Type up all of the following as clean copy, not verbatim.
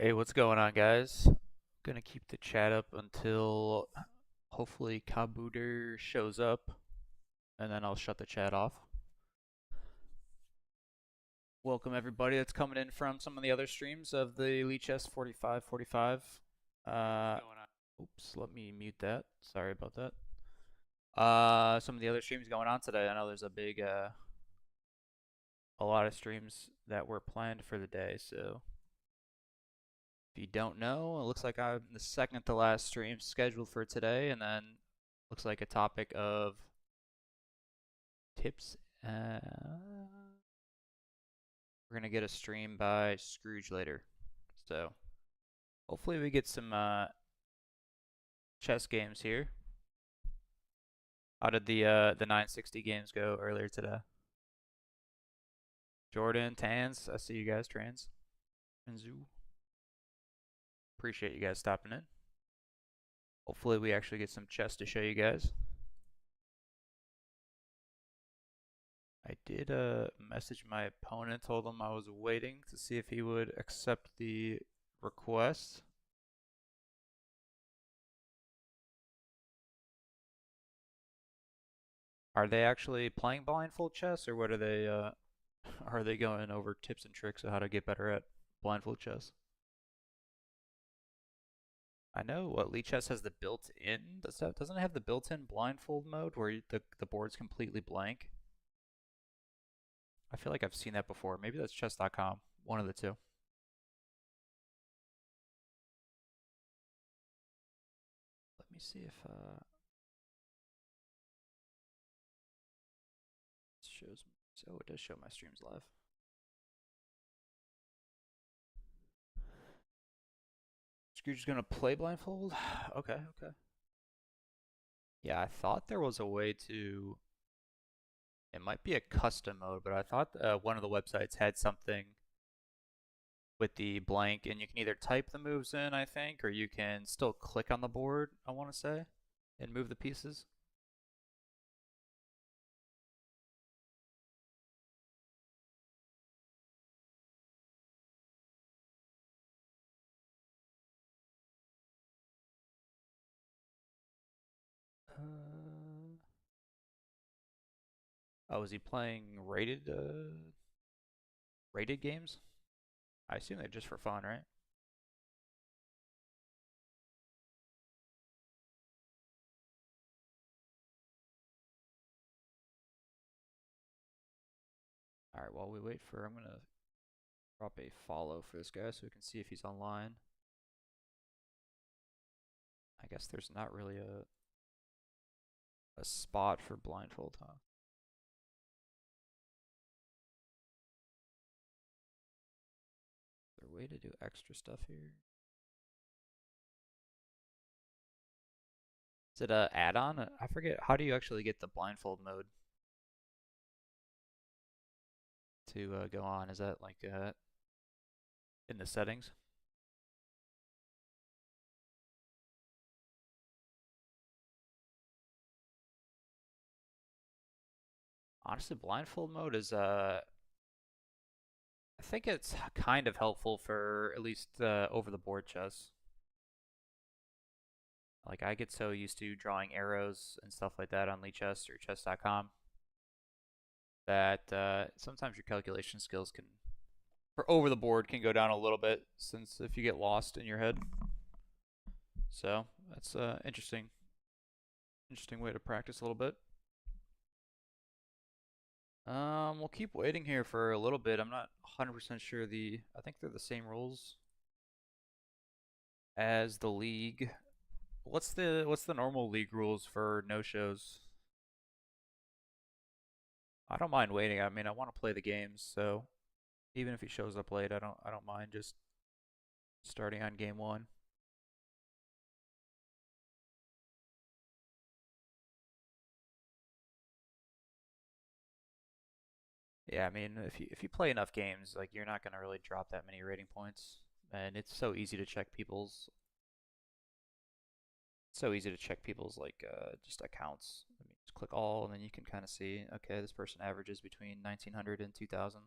Hey, what's going on, guys? Gonna keep the chat up until hopefully Kabuder shows up, and then I'll shut the chat off. Welcome everybody that's coming in from some of the other streams of the Lichess 4545. Uh, oops, let me mute that. Sorry about that. Some of the other streams going on today. I know there's a lot of streams that were planned for the day, so if you don't know, it looks like I'm the second to last stream scheduled for today, and then looks like a topic of tips. We're gonna get a stream by Scrooge later, so hopefully we get some chess games here. How did the 960 games go earlier today? Jordan, Tans, I see you guys, Trans, and Zoo. Appreciate you guys stopping in. Hopefully we actually get some chess to show you guys. I did message my opponent, told him I was waiting to see if he would accept the request. Are they actually playing blindfold chess, or what are they? Are they going over tips and tricks of how to get better at blindfold chess? I know what Lichess has the built-in. Doesn't it have the built-in blindfold mode where the board's completely blank? I feel like I've seen that before. Maybe that's chess.com. One of the two. Let me see if it shows me. So it does show my streams live. Scrooge is gonna play blindfold? Okay, okay. Yeah, I thought there was a way to. It might be a custom mode, but I thought one of the websites had something with the blank, and you can either type the moves in, I think, or you can still click on the board, I want to say, and move the pieces. Oh, is he playing rated games? I assume they're just for fun, right? All right, while we wait for, I'm gonna drop a follow for this guy so we can see if he's online. I guess there's not really a spot for blindfold, huh? Is there a way to do extra stuff here? Is it a add-on? I forget. How do you actually get the blindfold mode to go on? Is that like in the settings? Honestly, blindfold mode is I think it's kind of helpful for at least over the board chess. Like I get so used to drawing arrows and stuff like that on Lichess or chess.com that sometimes your calculation skills can for over the board can go down a little bit since if you get lost in your head. So that's interesting way to practice a little bit. We'll keep waiting here for a little bit. I'm not 100% sure I think they're the same rules as the league. What's the normal league rules for no shows? I don't mind waiting. I mean, I want to play the games, so even if he shows up late, I don't mind just starting on game one. Yeah, I mean, if you play enough games, like you're not gonna really drop that many rating points, and it's so easy to check people's like just accounts. I mean, just click all, and then you can kind of see, okay, this person averages between 1900 and 2000.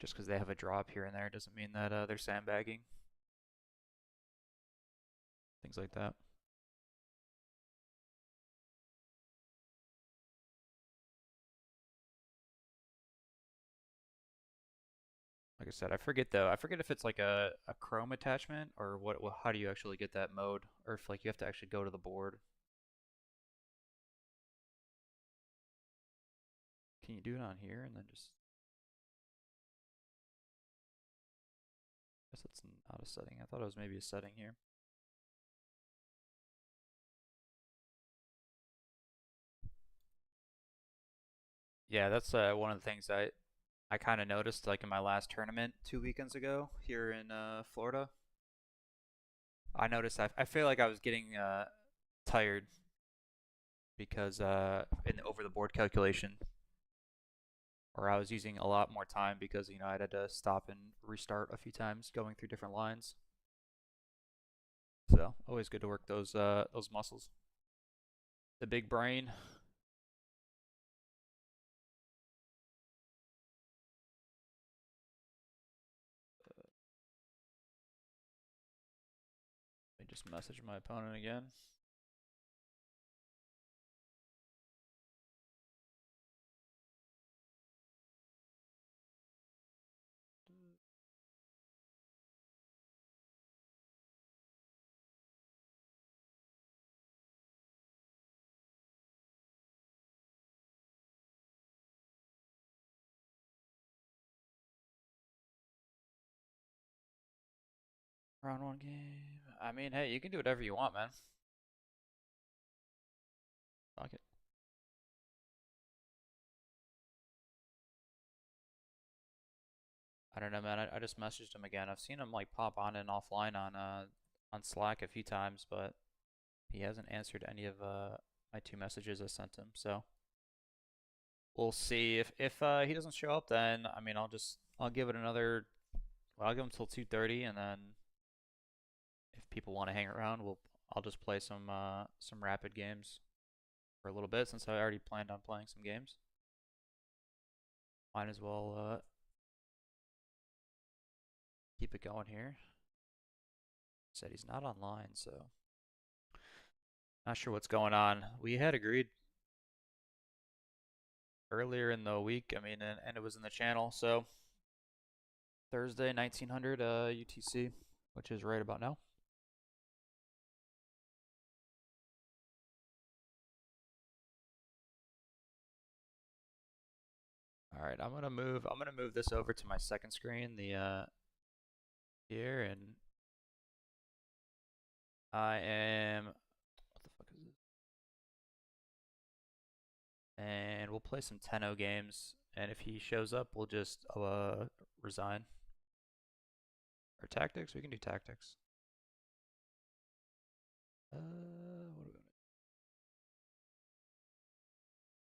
Just because they have a drop here and there doesn't mean that they're sandbagging. Things like that. Like I said, I forget though. I forget if it's like a Chrome attachment or how do you actually get that mode, or if like you have to actually go to the board. Can you do it on here and then just? I guess that's not a setting. I thought it was maybe a setting here. Yeah, that's one of the things I kind of noticed like in my last tournament 2 weekends ago here in Florida. I noticed I feel like I was getting tired because in the over the board calculation, or I was using a lot more time because I had to stop and restart a few times going through different lines. So always good to work those muscles. The big brain. Let me just message my opponent again. Round one game. I mean, hey, you can do whatever you want, man. Fuck it. I don't know, man. I just messaged him again. I've seen him like pop on and offline on Slack a few times, but he hasn't answered any of my 2 messages I sent him. So we'll see if he doesn't show up. Then I mean, I'll give it another. Well, I'll give him till 2:30, and then if people want to hang around, I'll just play some rapid games for a little bit since I already planned on playing some games. Might as well keep it going here. Said he's not online, so not sure what's going on. We had agreed earlier in the week. I mean, and it was in the channel. So Thursday, 1900 UTC, which is right about now. All right, I'm gonna move this over to my second screen, the here, and I am what the fuck is this? And we'll play some Tenno games, and if he shows up, we'll just resign. Or tactics, we can do tactics. What are we gonna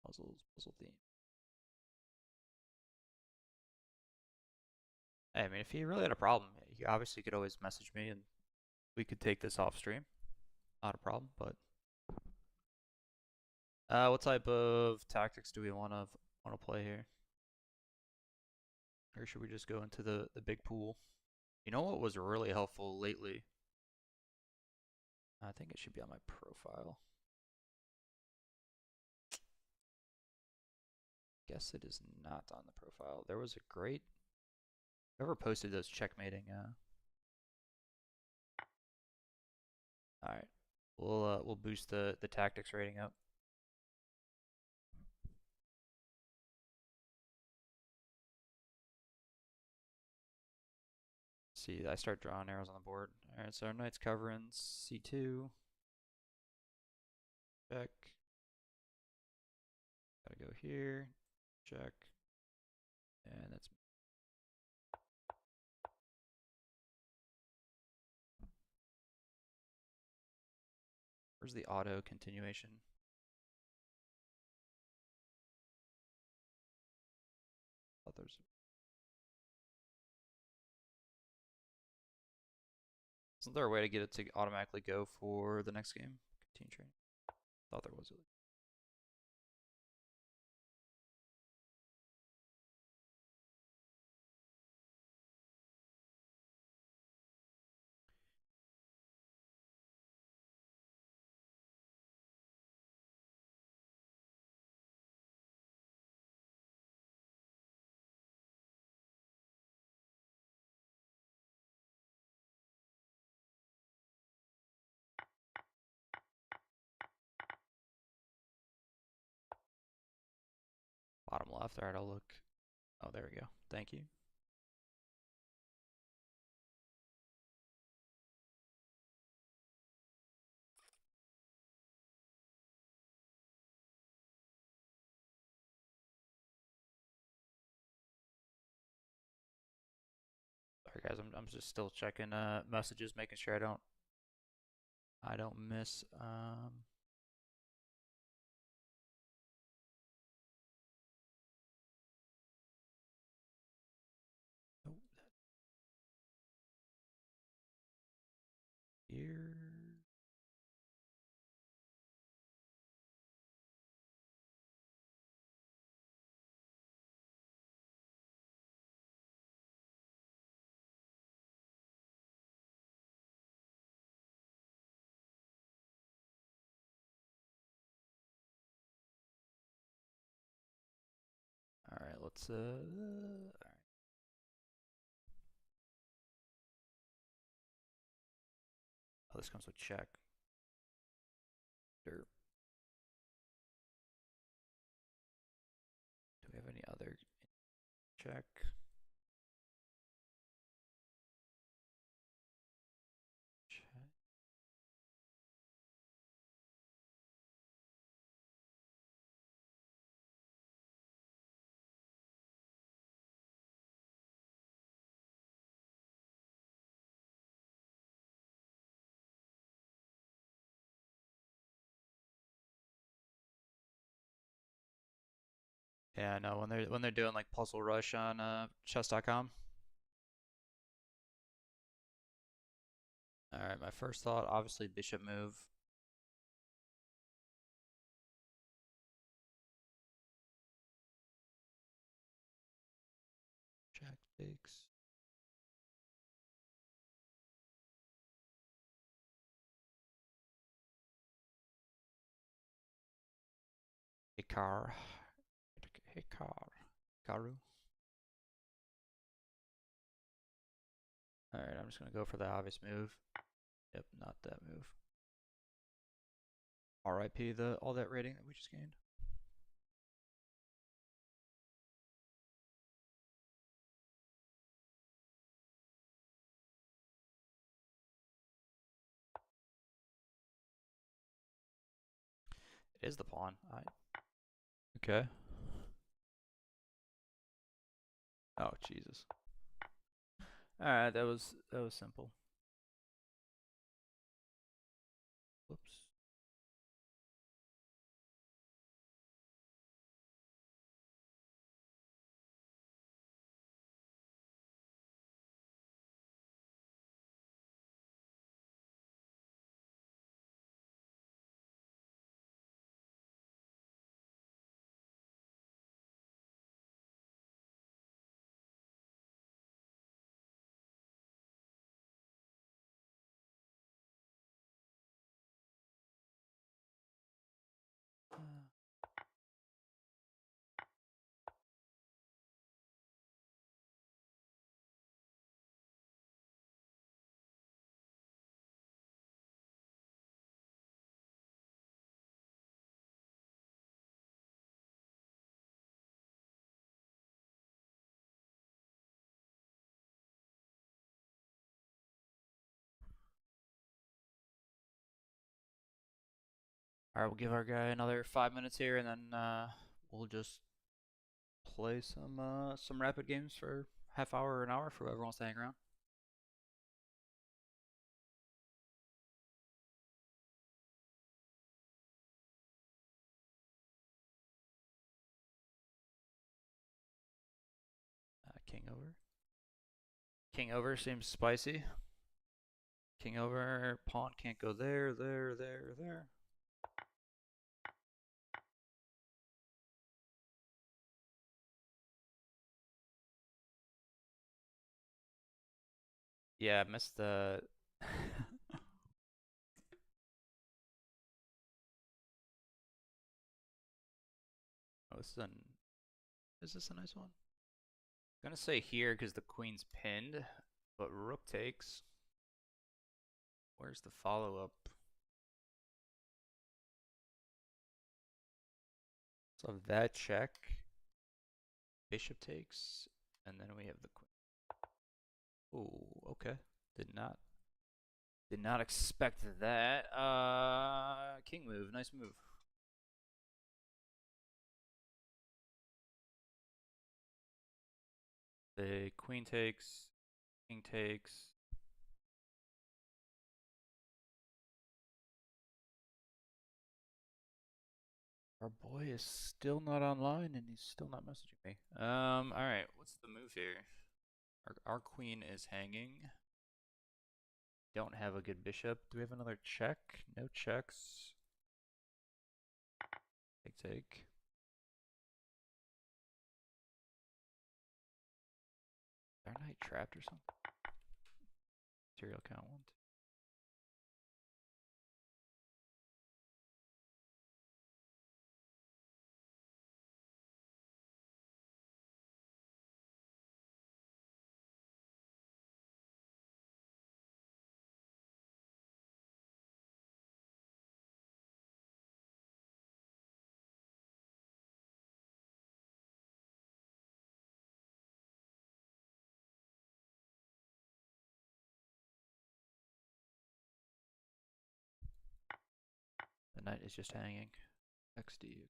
puzzle theme. Hey, I mean, if he really had a problem, he obviously could always message me, and we could take this off stream. Not a problem, but what type of tactics do we wanna play here? Or should we just go into the big pool? You know what was really helpful lately? I think it should be on my profile. Guess it is not on the profile. There was a great whoever posted those checkmating. All right, we'll boost the tactics rating up. See, I start drawing arrows on the board. All right, so our knight's covering C2. Check. Gotta go here. Check. And that's where's the auto continuation? Thought there's isn't there a way to get it to automatically go for the next game? Continue training. Thought there was. left. Alright, I'll look. Oh, there we go. Thank you. Sorry guys, I'm just still checking messages, making sure I don't miss oh, here. Alright, let's alright. Oh, this comes with check. Derp. Do we have any other check? Check. Yeah, no, when they're doing like Puzzle Rush on chess.com. Alright, my first thought, obviously bishop move. Jack takes. Hikar. Hikaru. Alright, I'm just gonna go for the obvious move. Yep, not that move. RIP the all that rating that we just gained. It is the pawn. Okay. Oh Jesus. Alright, that was simple. Whoops. Alright, we'll give our guy another 5 minutes here, and then we'll just play some rapid games for half hour or an hour for whoever wants to hang around. King over. King over seems spicy. King over. Pawn can't go there, there, there, there. Yeah, I missed the. Oh, this is an. Is this a nice one? I'm gonna say here because the queen's pinned, but rook takes. Where's the follow up? So that check. Bishop takes, and then we have the queen. Oh, okay. Did not expect that. King move. Nice move. The queen takes, king takes. Our boy is still not online and he's still not messaging me. Alright, what's the move here? Our queen is hanging. Don't have a good bishop. Do we have another check? No checks. Take. Is our knight trapped or something? Material count 1, 2. The knight is just hanging. XD.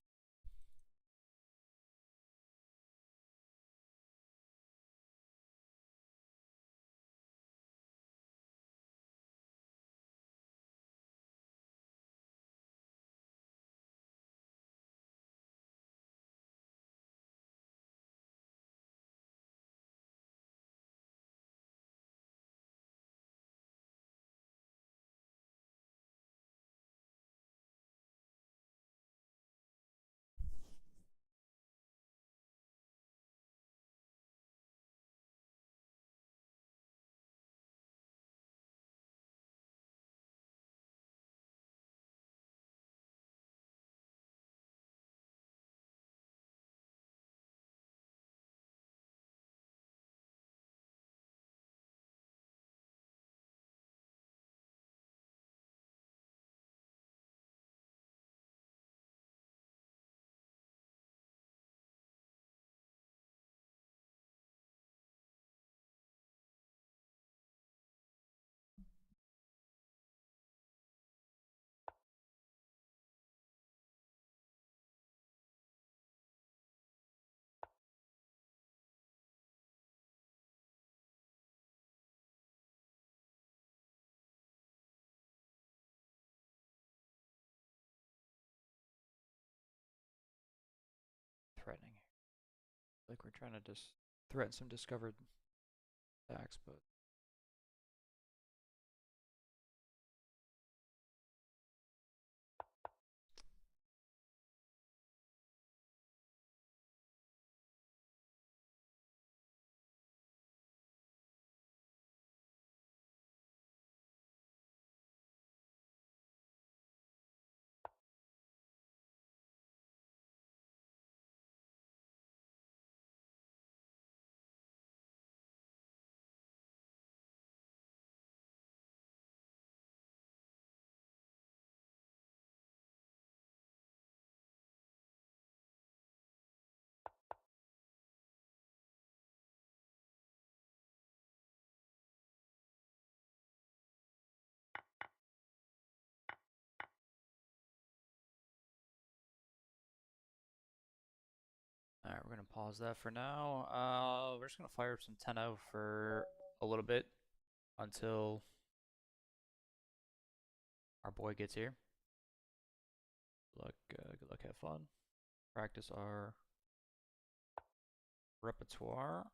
Threatening. Like we're trying to just threaten some discovered attacks, but alright, we're gonna pause that for now. We're just gonna fire up some 10-0 for a little bit until our boy gets here. Good luck, have fun. Practice our repertoire.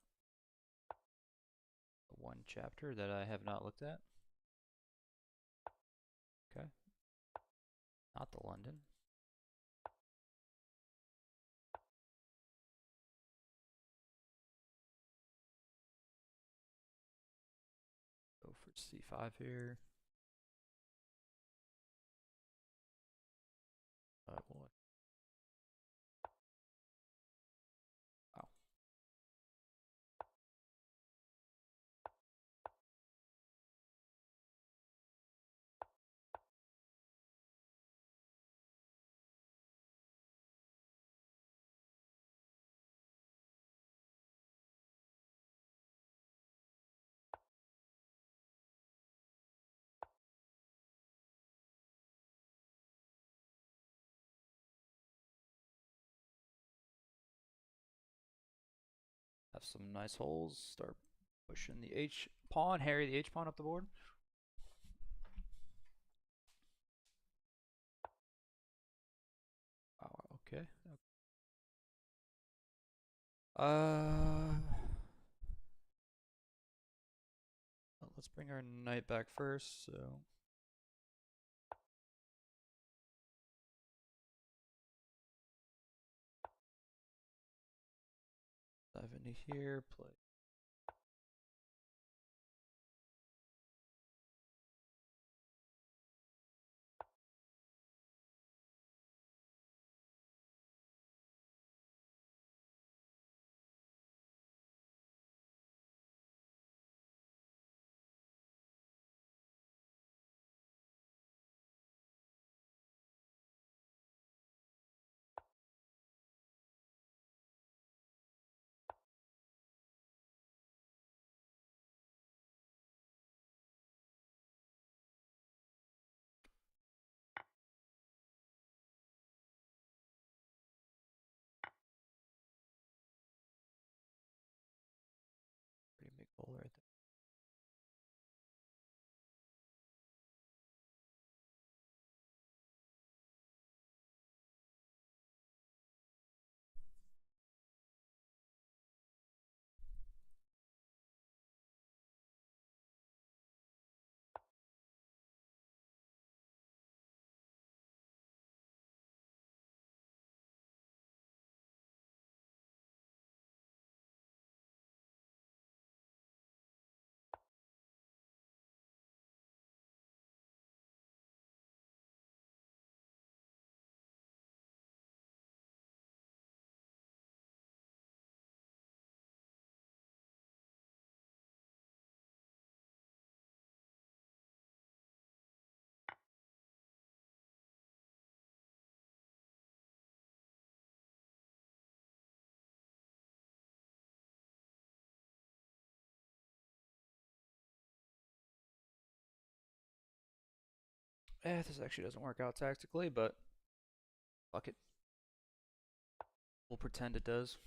One chapter that I have not looked at. Okay. Not the London. Go for c5 here. What? Wow. Have some nice holes. Start pushing the H pawn, harry the H pawn up the board. Oh, okay. Let's bring our knight back first. So dive into here, play. Pretty big hole right there. This actually doesn't work out tactically, but fuck it. We'll pretend it does.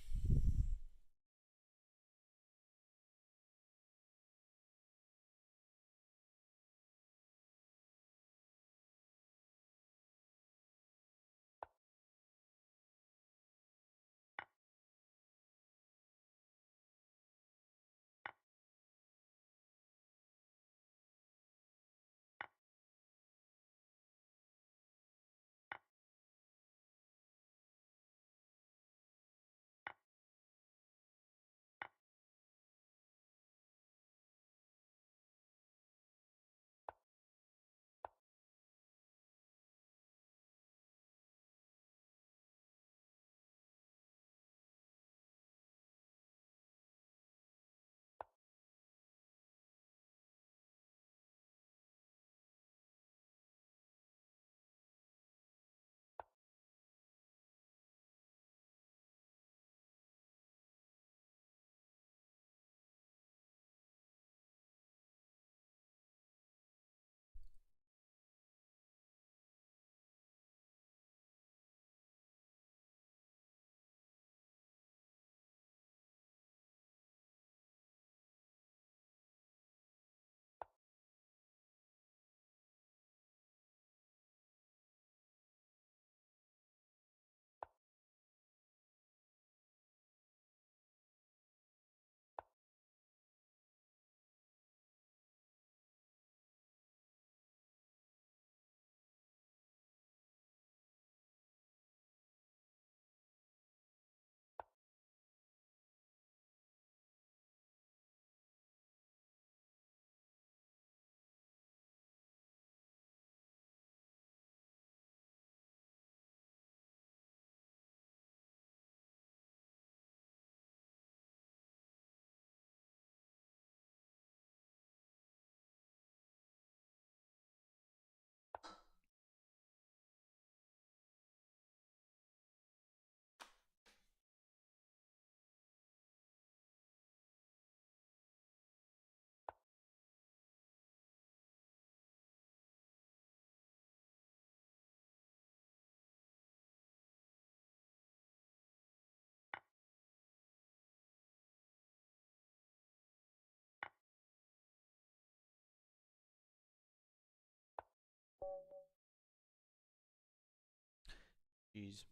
Jeez.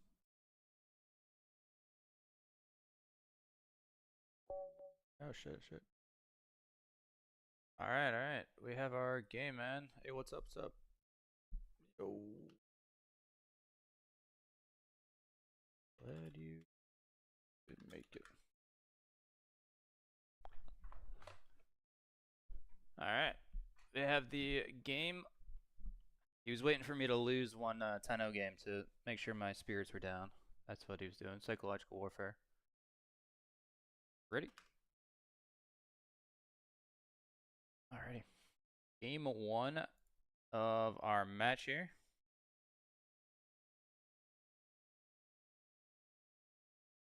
Oh shit, shit. Alright, alright. We have our game, man. Hey, what's up, what's up? Yo. Glad you did make it. Alright. We have the game. He was waiting for me to lose one 10-0 game to make sure my spirits were down. That's what he was doing. Psychological warfare. Ready? Alrighty. Game 1 of our match here.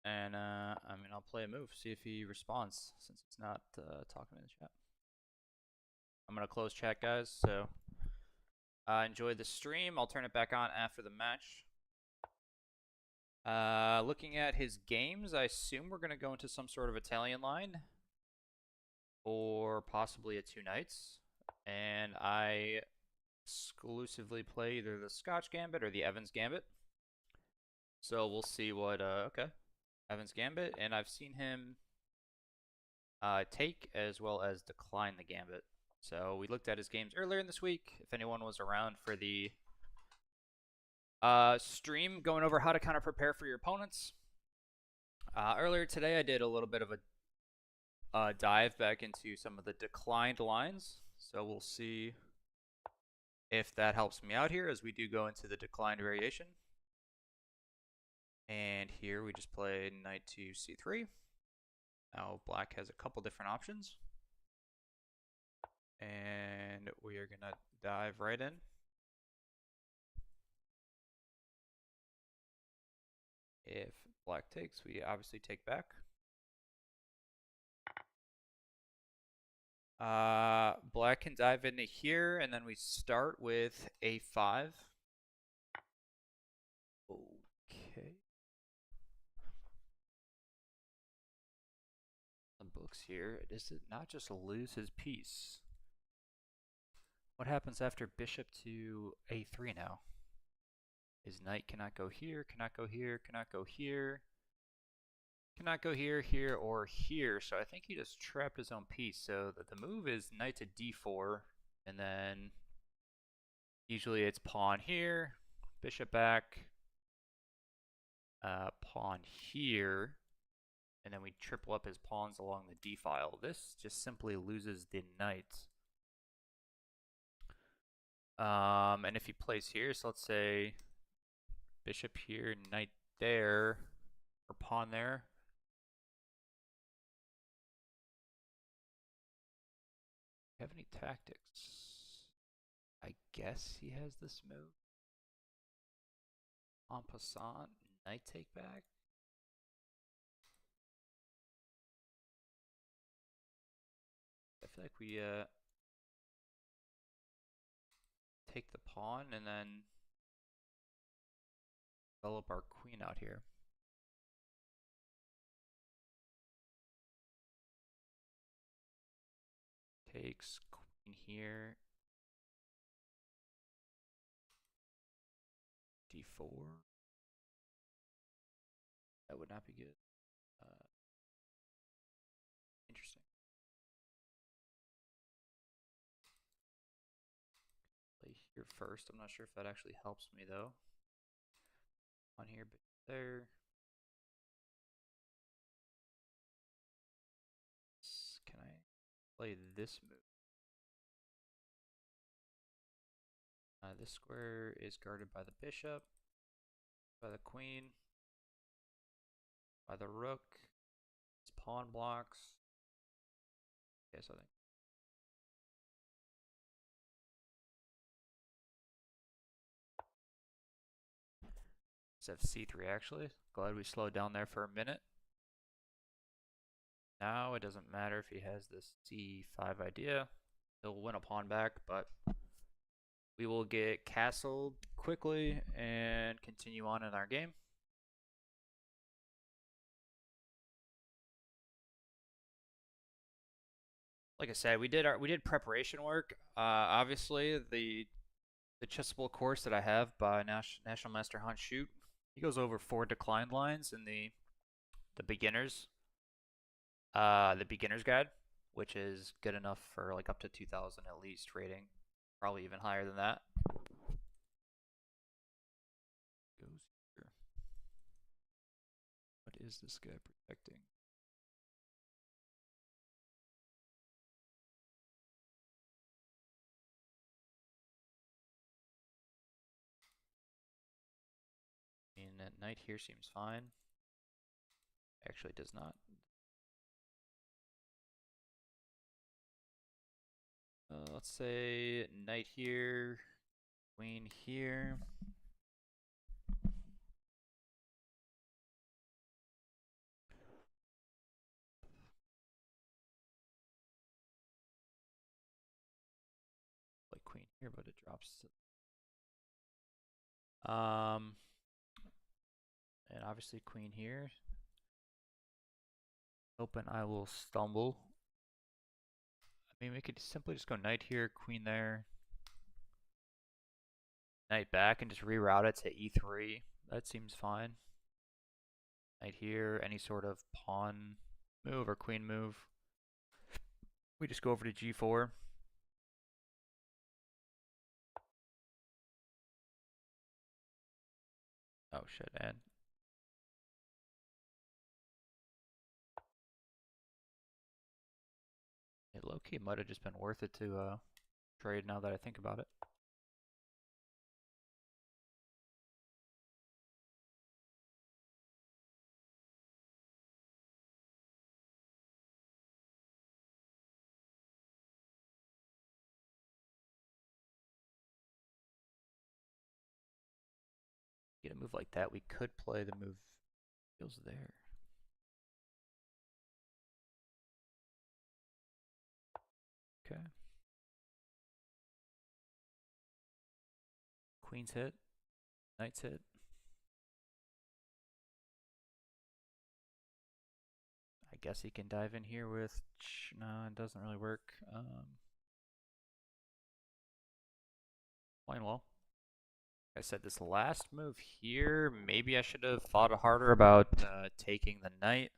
And I mean, I'll play a move, see if he responds, since it's not talking in the chat. I'm gonna close chat, guys. So enjoy the stream. I'll turn it back on after the match. Looking at his games, I assume we're gonna go into some sort of Italian line, or possibly a 2 knights. And I exclusively play either the Scotch Gambit or the Evans Gambit. So we'll see what. Okay. Evans Gambit, and I've seen him take as well as decline the Gambit. So we looked at his games earlier in this week. If anyone was around for the stream going over how to kind of prepare for your opponents. Earlier today, I did a little bit of a dive back into some of the declined lines. So we'll see if that helps me out here as we do go into the declined variation. And here we just play knight to c3. Now black has a couple different options. And we are going to dive right in. If black takes, we obviously take back. Black can dive into here, and then we start with a5. Okay. Books here. Is it not just lose his piece? What happens after bishop to a3 now? His knight cannot go here, cannot go here, cannot go here, cannot go here, here, or here. So I think he just trapped his own piece. So the move is knight to d4, and then usually it's pawn here, bishop back, pawn here. And then we triple up his pawns along the d file. This just simply loses the knight. And if he plays here, so let's say bishop here, knight there, or pawn there. Do you have any tactics? I guess he has this move. En passant, knight take back. I feel like we take the pawn and then develop our queen out here. Takes queen here. d4. That would not be good. Interesting. Play here first. I'm not sure if that actually helps me though. On here, but there. Can I play this move? This square is guarded by the bishop, by the queen, by the rook. It's pawn blocks. Yes, I think. Let's have c3 actually. Glad we slowed down there for a minute. Now it doesn't matter if he has this c5 idea. He'll win a pawn back, but we will get castled quickly and continue on in our game. Like I said, we did preparation work. Obviously, the chessable course that I have by National Master Hans Schutte, He goes over 4 declined lines in the the beginner's guide, which is good enough for like up to 2000 at least rating, probably even higher than that. Goes here. What is this guy protecting? I mean, at knight here seems fine. Actually, does not. Let's say knight here, queen here. Like queen here, but it drops. And obviously queen here. Open, I will stumble. I mean, we could simply just go knight here, queen there, knight back, and just reroute it to e3. That seems fine. Knight here, any sort of pawn move or queen move. We just go over to g4. Oh shit, and it low-key might have just been worth it to trade now that I think about it. Get a move like that, we could play the move goes there. Okay. Queen's hit, knight's hit. I guess he can dive in here with, no, it doesn't really work. Playing well. I said this last move here, maybe I should have thought harder about taking the knight.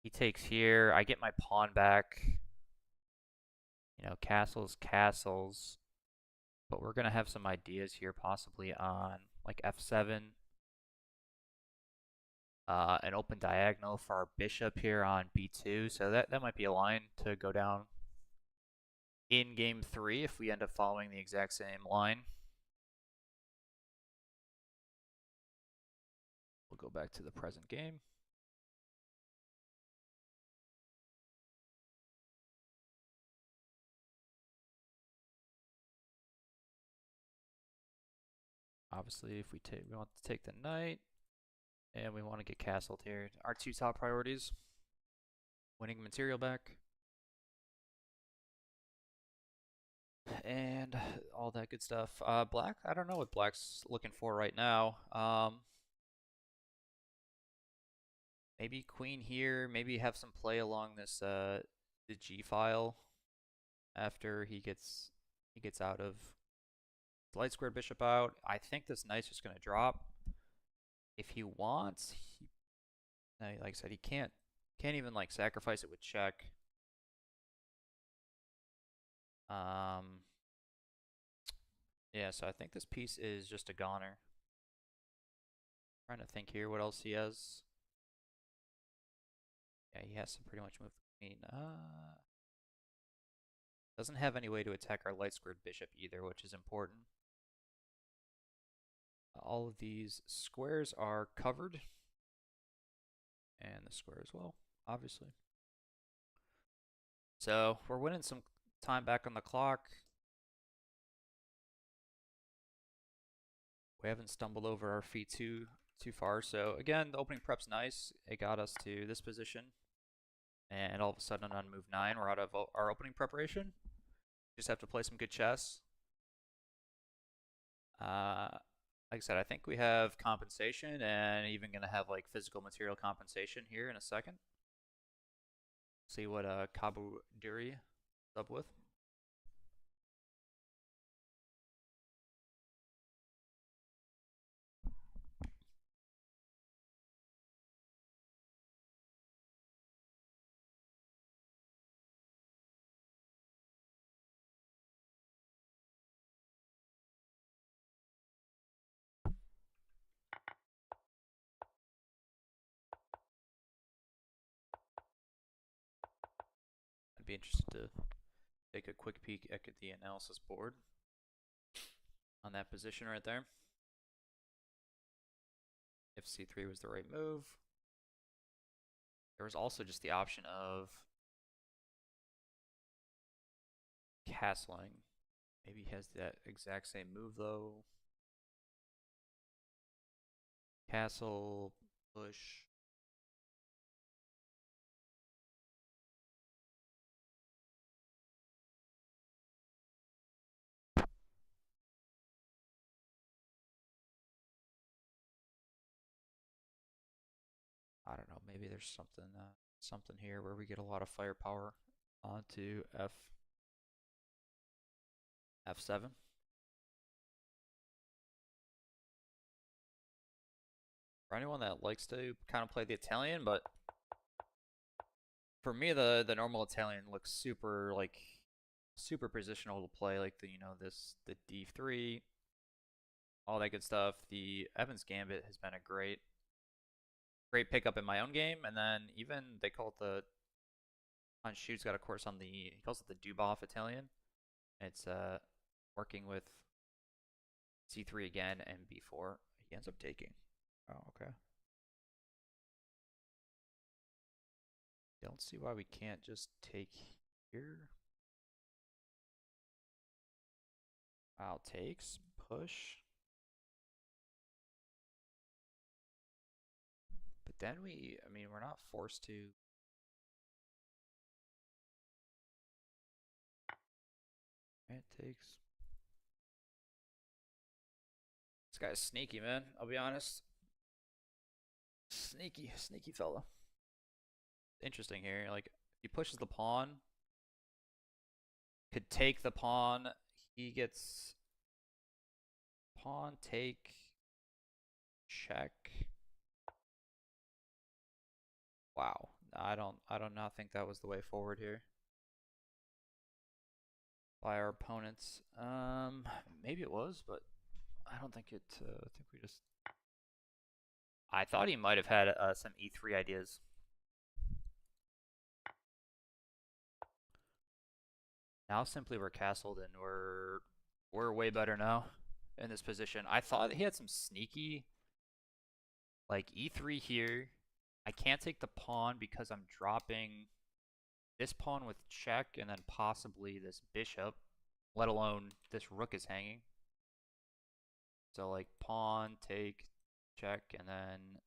He takes here, I get my pawn back. You know, castles, castles. But we're going to have some ideas here possibly on like f7. An open diagonal for our bishop here on b2. So that might be a line to go down in game 3 if we end up following the exact same line. We'll go back to the present game. Obviously, if we want to take the knight, and we want to get castled here. Our 2 top priorities: winning material back, and all that good stuff. Black, I don't know what Black's looking for right now. Maybe queen here. Maybe have some play along this the G file after he gets out of light square bishop out. I think this knight's just gonna drop. If he wants, like I said, he can't even like sacrifice it with check. Yeah, so I think this piece is just a goner. Trying to think here what else he has. Yeah, he has to pretty much move the queen. Doesn't have any way to attack our light squared bishop either, which is important. All of these squares are covered. And the square as well, obviously. So we're winning some time back on the clock. We haven't stumbled over our feet too far. So again, the opening prep's nice. It got us to this position. And all of a sudden on move 9, we're out of our opening preparation. Just have to play some good chess. Like I said, I think we have compensation and even going to have like physical material compensation here in a second. See what Kabu Duri is up with. be interested to take a quick peek at the analysis board on that position right there. If c3 was the right move. There was also just the option of castling. Maybe he has that exact same move though. Castle, push. I don't know, maybe there's something here where we get a lot of firepower onto f7. For anyone that likes to kind of play the Italian, but for me the normal Italian looks super positional to play, like the the d3, all that good stuff. The Evans Gambit has been a great pickup in my own game, and then even they call it the on Shoot's got a course on he calls it the Dubov Italian. It's working with c3 again and b4. He ends up taking. Oh, okay. Don't see why we can't just take here. Wow, takes, push. But then I mean, we're not forced to. It takes. This guy's sneaky, man. I'll be honest. Sneaky fella. Interesting here. Like, he pushes the pawn. Could take the pawn. He gets pawn, take, check. Wow. I do not think that was the way forward here by our opponents. Maybe it was, but I don't think it. I think we just. I thought he might have had some e3 ideas. Now simply we're castled and we're way better now in this position. I thought he had some sneaky, like e3 here. I can't take the pawn because I'm dropping this pawn with check and then possibly this bishop, let alone this rook is hanging. So like pawn, take, check, and then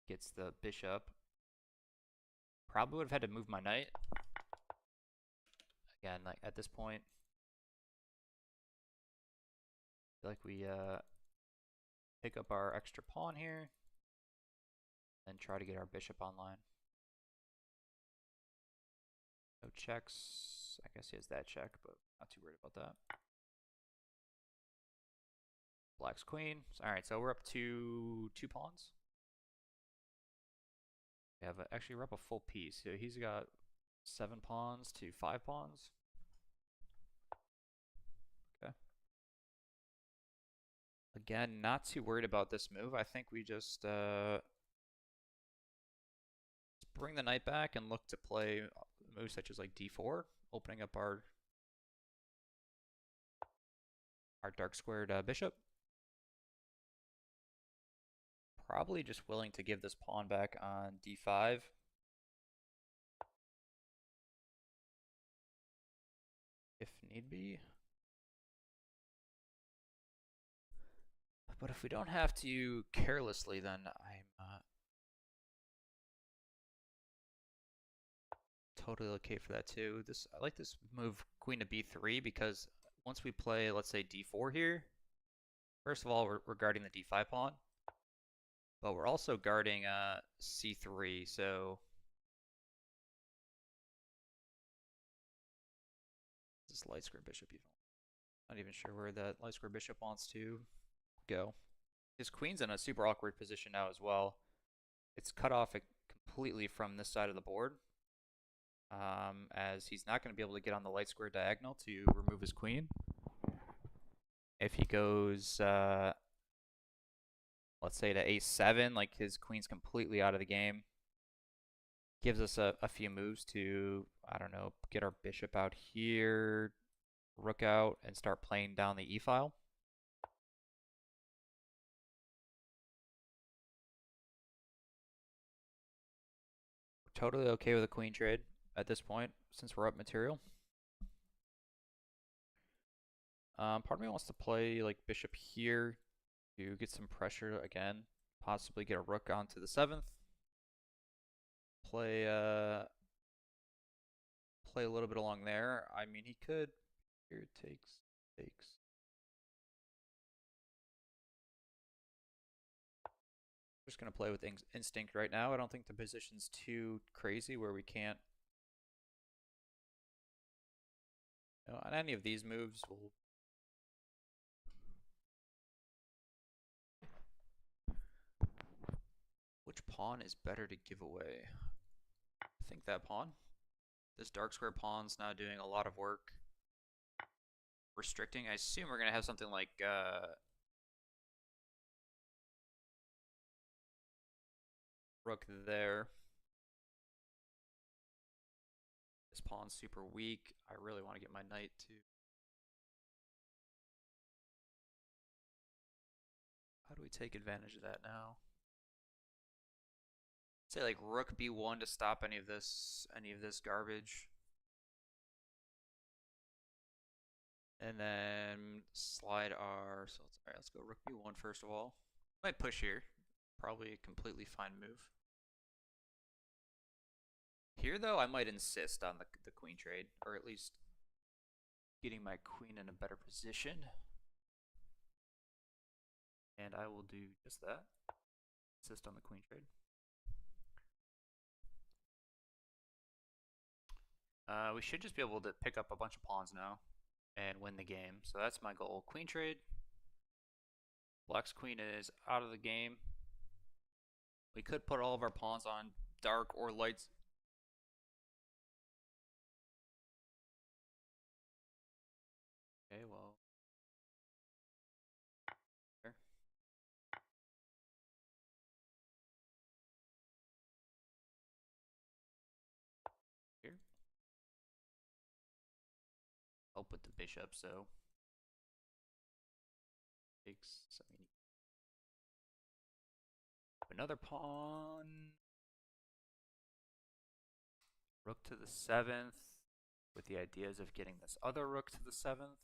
gets the bishop. Probably would have had to move my knight. Again, like at this point, I feel like we pick up our extra pawn here and try to get our bishop online. No checks. I guess he has that check, but not too worried about that. Black's queen. Alright, so we're up to 2 pawns. We have actually we're up a full piece. So he's got 7 pawns to 5 pawns. Okay. Again, not too worried about this move. I think we just bring the knight back and look to play moves such as like d4, opening up our dark squared bishop. Probably just willing to give this pawn back on d5. If need be. But if we don't have to carelessly, then I'm totally okay for that too. I like this move queen to b3 because once we play, let's say d4 here, first of all, we're guarding the d5 pawn, but we're also guarding c3, so this light square bishop even. Not even sure where that light square bishop wants to go. His queen's in a super awkward position now as well. It's cut off completely from this side of the board, as he's not going to be able to get on the light square diagonal to remove his queen. If he goes, let's say to a7, like his queen's completely out of the game. Gives us a few moves to, I don't know, get our bishop out here, rook out, and start playing down the e-file. Totally okay with a queen trade at this point, since we're up material. Part of me wants to play like bishop here to get some pressure again, possibly get a rook onto the 7th. Play play a little bit along there. I mean, he could. Here it takes. Just gonna play with instinct right now. I don't think the position's too crazy where we can't. You know, on any of these moves, we'll. Which pawn is better to give away? I think that pawn. This dark square pawn's now doing a lot of work. Restricting. I assume we're gonna have something like rook there. This pawn's super weak. I really want to get my knight to. How do we take advantage of that now? Say like rook b1 to stop any of this garbage. And then slide our, so let's go rook b1 first of all. Might push here. Probably a completely fine move. Here though, I might insist on the queen trade, or at least getting my queen in a better position. And I will do just that. Insist on the queen trade. We should just be able to pick up a bunch of pawns now and win the game. So that's my goal. Queen trade. Black's queen is out of the game. We could put all of our pawns on dark or lights. Okay, well. There. Here. Help with the bishop, so. Takes. Another pawn. Rook to the 7th. With the ideas of getting this other rook to the 7th.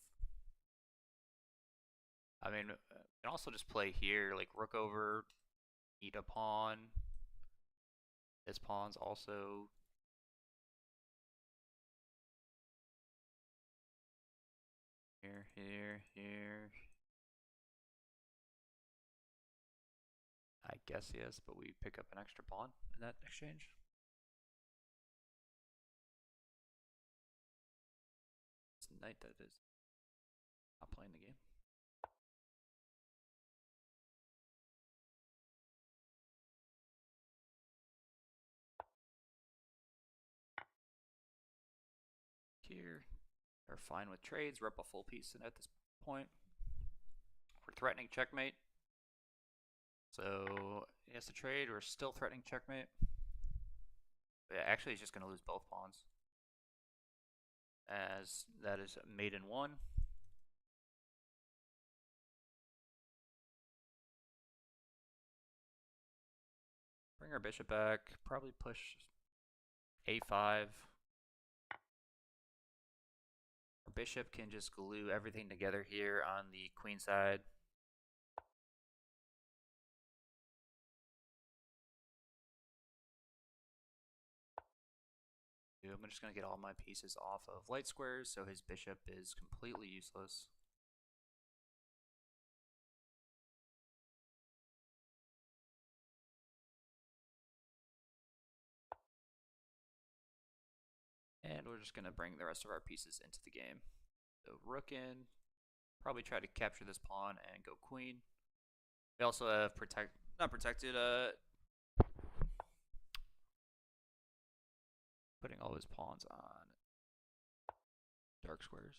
I mean, you can also just play here, like rook over, eat a pawn. This pawn's also here. I guess yes, but we pick up an extra pawn in that exchange. It's a knight that is not playing the game. Here, they're fine with trades. We're up a full piece at this point. We're threatening checkmate. So he has to trade. We're still threatening checkmate. But yeah, actually, he's just going to lose both pawns. As that is mate in 1. Bring our bishop back. Probably push a5. Our bishop can just glue everything together here on the queen side. I'm just going to get all my pieces off of light squares, so his bishop is completely useless. And we're just going to bring the rest of our pieces into the game. So rook in, probably try to capture this pawn and go queen. We also have not protected, putting all his pawns on dark squares.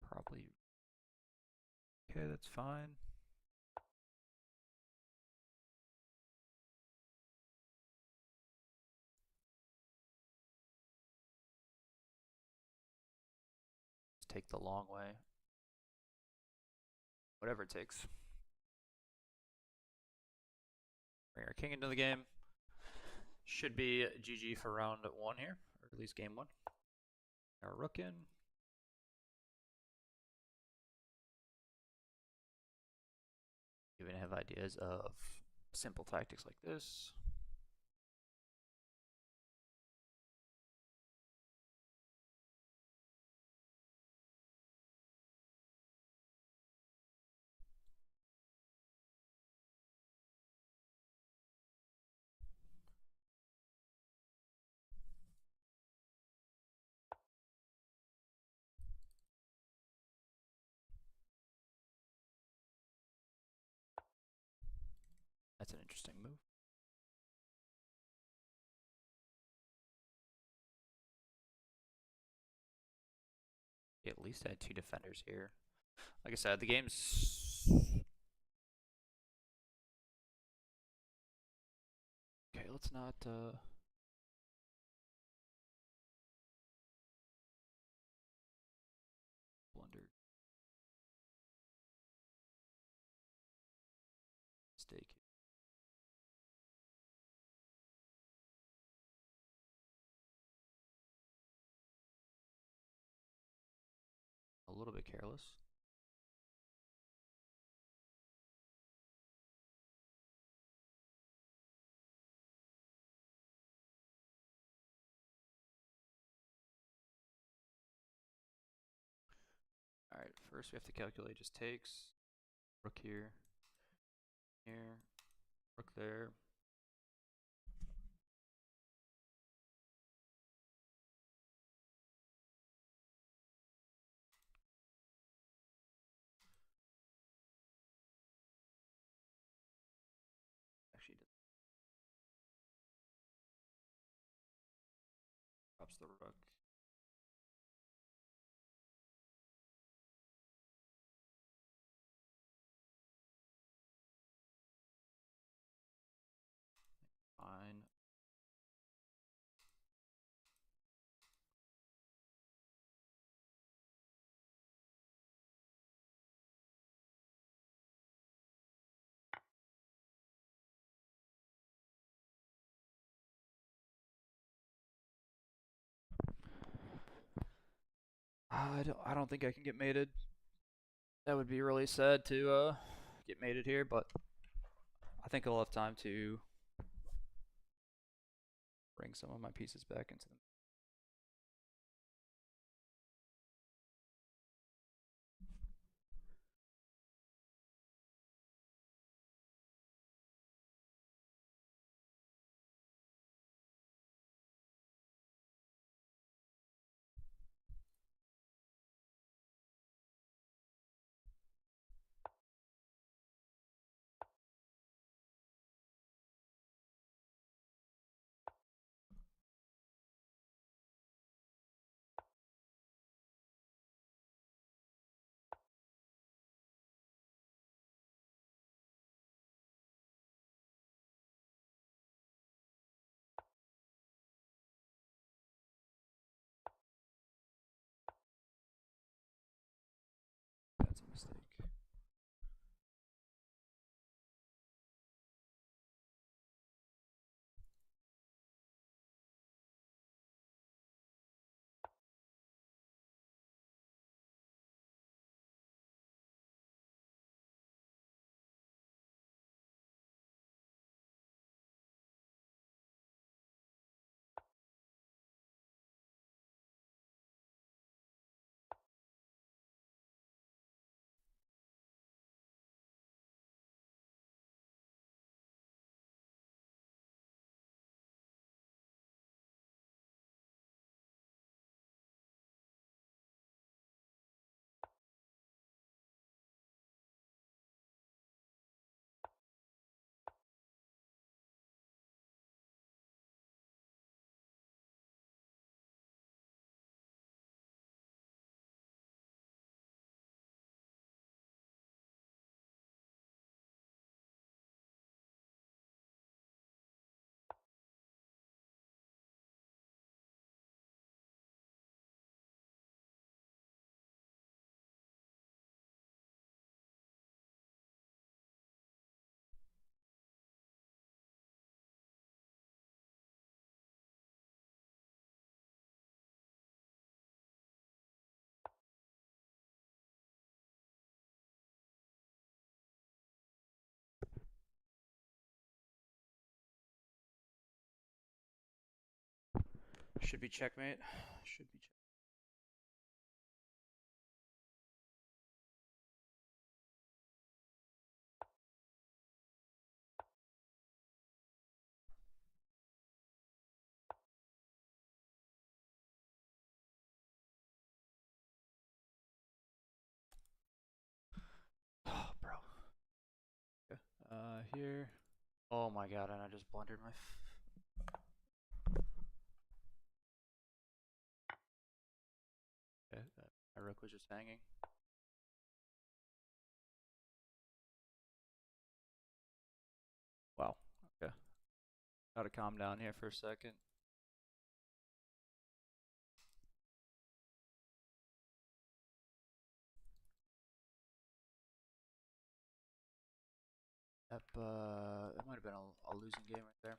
Probably. Okay, that's fine. just take the long way. Whatever it takes. Bring our king into the game. Should be GG for round 1 here, or at least game 1. Our rook in. Even have ideas of simple tactics like this. That's an interesting move. At least I had 2 defenders here. Like I said, the game's... Okay, let's not... blunder. Mistake. A little bit careless. Alright, first we have to calculate just takes. Rook here. Here. Rook there. Actually, drops the rook. Fine. I don't think I can get mated. That would be really sad to get mated here, but I think I'll have time to bring some of my pieces back into them. Should be checkmate. Should be check. Oh, bro. Okay. Here. Oh my god, and I just blundered my. Okay, my rook was just hanging. Wow. Okay. Gotta calm down here for a second. That might have been a losing game right there.